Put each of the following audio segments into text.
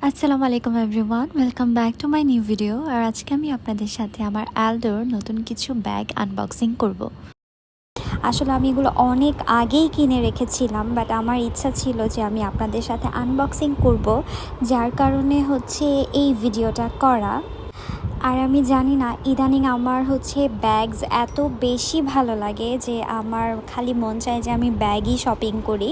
আসসালামু আলাইকুম everyone, welcome back to my new video. আর আজকে আমি আপনাদের সাথে আমার অ্যালডোর নতুন কিছু ব্যাগ আনবক্সিং করব। আসলে আমি এগুলো অনেক আগেই কিনে রেখেছিলাম, বাট আমার ইচ্ছা ছিল যে আমি আপনাদের সাথে আনবক্সিং করব, যার কারণে হচ্ছে এই ভিডিওটা করা। আর আমি জানি না, ইদানিং আমার হচ্ছে ব্যাগস এত বেশি ভালো লাগে যে আমার খালি মন চায় যে আমি ব্যাগই শপিং করি।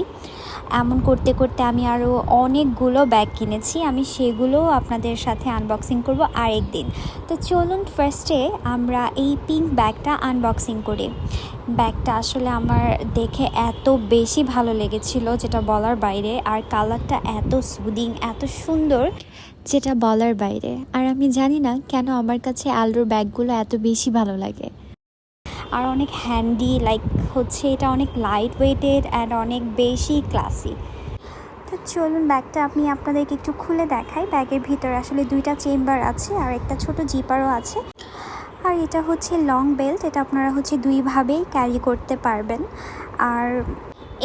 এমন করতে করতে আমি আরও অনেকগুলো ব্যাগ কিনেছি, আমি সেগুলো আপনাদের সাথে আনবক্সিং করব আরেকদিন। তো চলুন ফার্স্টে আমরা এই পিঙ্ক ব্যাগটা আনবক্সিং করি। ব্যাগটা আসলে আমার দেখে এত বেশি ভালো লেগেছিল যেটা বলার বাইরে, আর কালারটা এত সুদিং, এত সুন্দর যেটা বলার বাইরে। আর আমি জানি না কেন আমার কাছে অ্যালডোর ব্যাগগুলো এত বেশি ভালো লাগে। আর অনেক হ্যান্ডি, লাইক হচ্ছে এটা অনেক লাইট ওয়েটেড অ্যান্ড অনেক বেশি ক্লাসি। তো চলুন ব্যাগটা আমি আপনাদেরকে একটু খুলে দেখাই। ব্যাগের ভিতরে আসলে দুইটা চেম্বার আছে আর একটা ছোট জিপারও আছে। আর এটা হচ্ছে লং বেল্ট, এটা আপনারা হচ্ছে দুইভাবেই ক্যারি করতে পারবেন। আর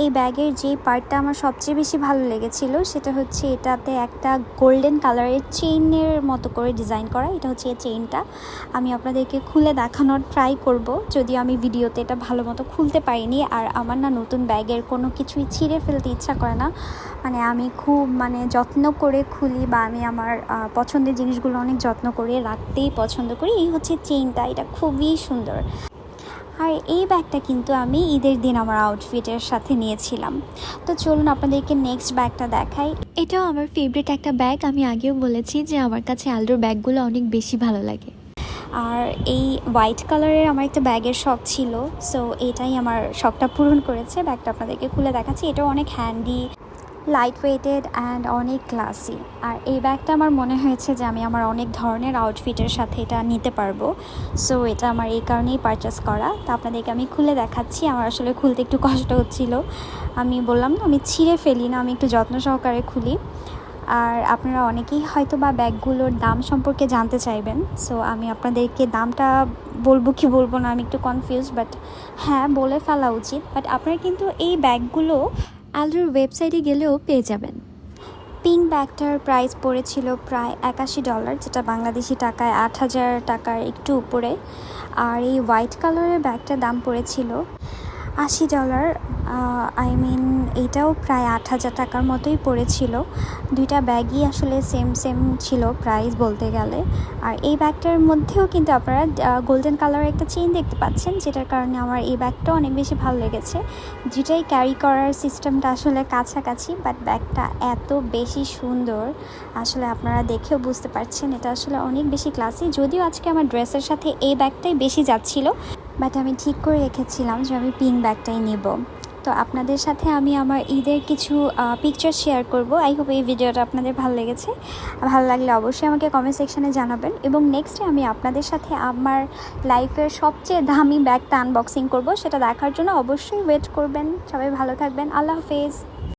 এই ব্যাগের যে পার্টটা আমার সবচেয়ে বেশি ভালো লেগেছিল সেটা হচ্ছে এটাতে একটা গোল্ডেন কালারের চেইনের মতো করে ডিজাইন করা। এটা হচ্ছে এই চেইনটা আমি আপনাদেরকে খুলে দেখানোর ট্রাই করব, যদিও আমি ভিডিওতে এটা ভালো মতো খুলতে পারিনি। আর আমার না নতুন ব্যাগের কোনো কিছুই ছিঁড়ে ফেলতে ইচ্ছা করে না, আমি খুব যত্ন করে খুলি, বা আমি আমার পছন্দের জিনিসগুলো অনেক যত্ন করে রাখতেই পছন্দ করি। এই হচ্ছে চেইনটা, এটা খুবই সুন্দর। আর এই ব্যাগটা কিন্তু আমি ঈদের দিন আমার আউটফিটের সাথে নিয়েছিলাম। তো চলুন আপনাদেরকে নেক্সট ব্যাগটা দেখাই। এটাও আমার ফেভারিট একটা ব্যাগ, আমি আগেও বলেছি যে আমার কাছে অ্যালডোর ব্যাগগুলো অনেক বেশি ভালো লাগে। আর এই হোয়াইট কালারের আমার একটা ব্যাগের শখ ছিল, সো এটাই আমার শখটা পূরণ করেছে। ব্যাগটা আপনাদেরকে খুলে দেখাচ্ছি, এটাও অনেক হ্যান্ডি, লাইট ওয়েটেড অ্যান্ড অনেক ক্লাসি। আর এই ব্যাগটা আমার মনে হয়েছে যে আমি আমার অনেক ধরনের আউটফিটের সাথে এটা নিতে পারবো, সো এটা আমার এই কারণেই পারচেস করা। তো আপনাদেরকে আমি খুলে দেখাচ্ছি। আমার আসলে খুলতে একটু কষ্ট হচ্ছিল, আমি বললাম না আমি ছিঁড়ে ফেলি না, আমি একটু যত্ন সহকারে খুলি। আর আপনারা অনেকেই হয়তো বা ব্যাগগুলোর দাম সম্পর্কে জানতে চাইবেন, সো আমি আপনাদেরকে দামটা বলবো কি বলবো না আমি একটু কনফিউজ, বাট হ্যাঁ বলে ফেলা উচিত। বাট আপনারা কিন্তু এই ব্যাগগুলো অ্যালডোর ওয়েবসাইটে গেলেও পেয়ে যাবেন। পিঙ্ক ব্যাগটার প্রাইস পড়েছিল প্রায় $81, যেটা বাংলাদেশি টাকায় 8,000 টাকার একটু উপরে। আর এই হোয়াইট কালারের ব্যাগটার দাম পড়েছিল $80। এইটাও প্রায় 8,000 টাকার মতোই পড়েছিল। দুইটা ব্যাগই আসলে সেম ছিল প্রাইস বলতে গেলে। আর এই ব্যাগটার মধ্যেও কিন্তু আপনারা গোল্ডেন কালারের একটা চেইন দেখতে পাচ্ছেন, যেটার কারণে আমার এই ব্যাগটা অনেক বেশি ভালো লেগেছে। যেটাই ক্যারি করার সিস্টেমটা আসলে কাছাকাছি, বাট ব্যাগটা এত বেশি সুন্দর আসলে আপনারা দেখেও বুঝতে পারছেন এটা আসলে অনেক বেশি ক্লাসি। যদিও আজকে আমার ড্রেসের সাথে এই ব্যাগটাই বেশি যাচ্ছিল, বাট আমি ঠিক করে রেখেছিলাম যে আমি পিঙ্ক ব্যাগটাই নেব। তো আপনাদের সাথে আমি আমার ঈদের কিছু পিকচার শেয়ার করব। আই হোপ এই ভিডিওটা আপনাদের ভালো লেগেছে। ভালো লাগলে অবশ্যই আমাকে কমেন্ট সেকশানে জানাবেন। এবং নেক্সটে আমি আপনাদের সাথে আমার লাইফের সবচেয়ে দামি ব্যাগটা আনবক্সিং করব, সেটা দেখার জন্য অবশ্যই ওয়েট করবেন। সবাই ভালো থাকবেন, আল্লাহ হাফেজ।